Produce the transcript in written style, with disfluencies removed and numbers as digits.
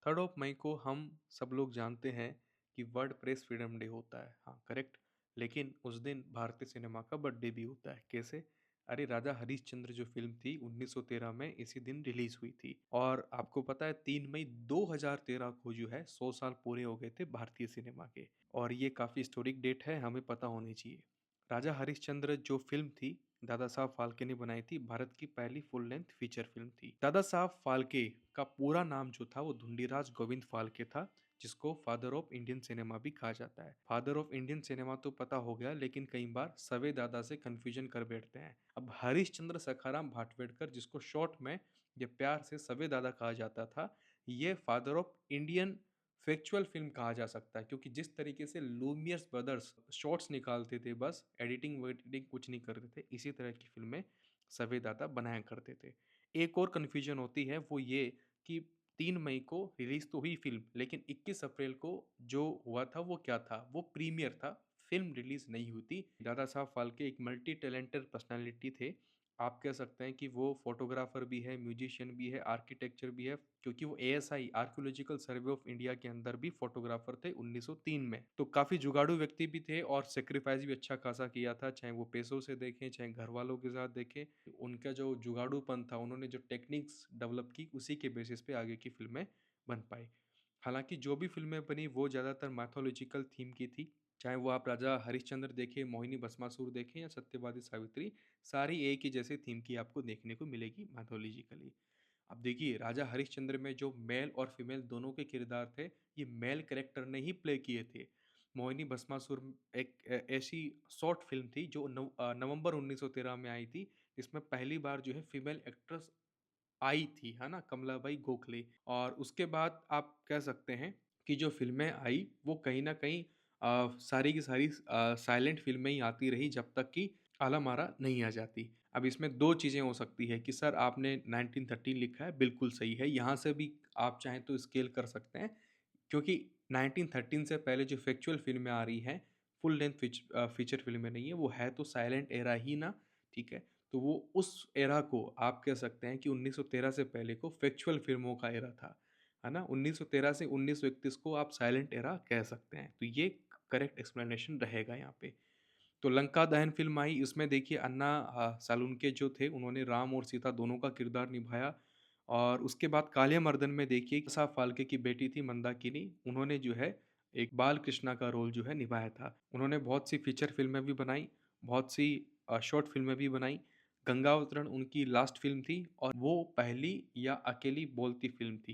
3rd of May को हम सब लोग जानते हैं कि वर्ल्ड प्रेस फ्रीडम डे होता है। हाँ, करेक्ट। लेकिन उस दिन भारतीय सिनेमा का बर्थडे भी होता है। कैसे? अरे राजा हरिश्चंद्र जो फ़िल्म थी 1913 में इसी दिन रिलीज़ हुई थी और आपको पता है 3 मई 2013 को जो है 100 साल पूरे हो गए थे भारतीय सिनेमा के और ये काफ़ी हिस्टोरिक डेट है, हमें पता होनी चाहिए। राजा हरिश्चंद्र जो फ़िल्म थी, दादा साहब फाल्के ने बनाई थी, भारत की पहली फुल लेंथ फीचर फ़िल्म थी। दादा साहब फाल्के का पूरा नाम जो था वो धुंडीराज गोविंद फाल्के था, जिसको फादर ऑफ इंडियन सिनेमा भी कहा जाता है। फादर ऑफ इंडियन सिनेमा तो पता हो गया, लेकिन कई बार सवे दादा से कन्फ्यूजन कर बैठते हैं। अब हरिश्चंद्र सखाराम भाटवेड़कर, जिसको शॉर्ट में ये प्यार से सवे दादा कहा जाता था, ये father of Indian factual film कहा जा सकता है, क्योंकि जिस तरीके से लूमियर्स ब्रदर्स शॉर्ट्स निकालते थे, बस एडिटिंग-वेडिटिंग कुछ नहीं करते थे, इसी तरह की फ़िल्में सवे दादा बनाया करते थे। एक और कन्फ्यूजन होती है, वो ये कि 3 मई को रिलीज़ तो हुई फ़िल्म, लेकिन 21 अप्रैल को जो हुआ था वो क्या था? वो प्रीमियर था, फ़िल्म रिलीज़ नहीं हुई थी। दादा साहब फाल्के एक मल्टी टैलेंटेड पर्सनैलिटी थे। आप कह सकते हैं कि वो फ़ोटोग्राफ़र भी है, म्यूज़िशियन भी है, आर्किटेक्चर भी है, क्योंकि वो ASI archaeological survey of India के अंदर भी फ़ोटोग्राफ़र थे 1903 में। तो काफ़ी जुगाड़ू व्यक्ति भी थे और सैक्रिफ़ाइस भी अच्छा खासा किया था, चाहे वो पैसों से देखें, चाहे घरवालों के साथ देखें। उनका जो जुगाड़ूपन था, उन्होंने जो टेक्निक्स डेवलप की, उसी के बेसिस पे आगे की फ़िल्में बन पाई। हालाँकि जो भी फ़िल्में बनी वो ज़्यादातर माइथोलॉजिकल थीम की थी, चाहे वो आप राजा हरिश्चंद्र देखें, मोहिनी भस्मासुर देखें या सत्यवादी सावित्री, सारी एक ही जैसे थीम की आपको देखने को मिलेगी माइथोलॉजिकली। अब देखिए राजा हरिश्चंद्र में जो मेल और फीमेल दोनों के किरदार थे, ये मेल कैरेक्टर ने ही प्ले किए थे। मोहिनी भस्मासुर एक ऐसी शॉर्ट फ़िल्म थी जो नवंबर 1913 में आई थी, जिसमें पहली बार जो है फीमेल एक्ट्रेस आई थी, है ना? कमलाबाई गोखले। और उसके बाद आप कह सकते हैं कि जो फ़िल्में आई वो कहीं न कहीं सारी की सारी साइलेंट फ़िल्में ही आती रही जब तक कि आलम-आरा नहीं आ जाती। अब इसमें 2 चीज़ें हो सकती है कि सर आपने 1913 लिखा है, बिल्कुल सही है। यहाँ से भी आप चाहें तो स्केल कर सकते हैं, क्योंकि 1913 से पहले जो फैक्चुअल फ़िल्में आ रही हैं, फुल लेंथ फीचर फ़िल्में नहीं है, वो है तो साइलेंट एरा ही ना, ठीक है? तो वो उस एरा को आप कह सकते हैं कि 1913 से पहले को फैक्चुअल फ़िल्मों का एरा था, है ना? 1913 से 1931 को आप साइलेंट एरा कह सकते हैं। तो ये करेक्ट एक्सप्लेनेशन रहेगा यहाँ पे। तो लंका दहन फ़िल्म आई, इसमें देखिए अन्ना सालुंके जो थे, उन्होंने राम और सीता दोनों का किरदार निभाया। और उसके बाद कालियामर्दन में देखिए साहब फाल्के की बेटी थी मंदाकिनी, उन्होंने जो है एक बाल कृष्णा का रोल जो है निभाया था। उन्होंने बहुत सी फीचर फ़िल्में भी बनाई, बहुत सी शॉर्ट फ़िल्में भी बनाई। गंगा अवतरण उनकी लास्ट फ़िल्म थी और वो पहली या अकेली बोलती फ़िल्म थी।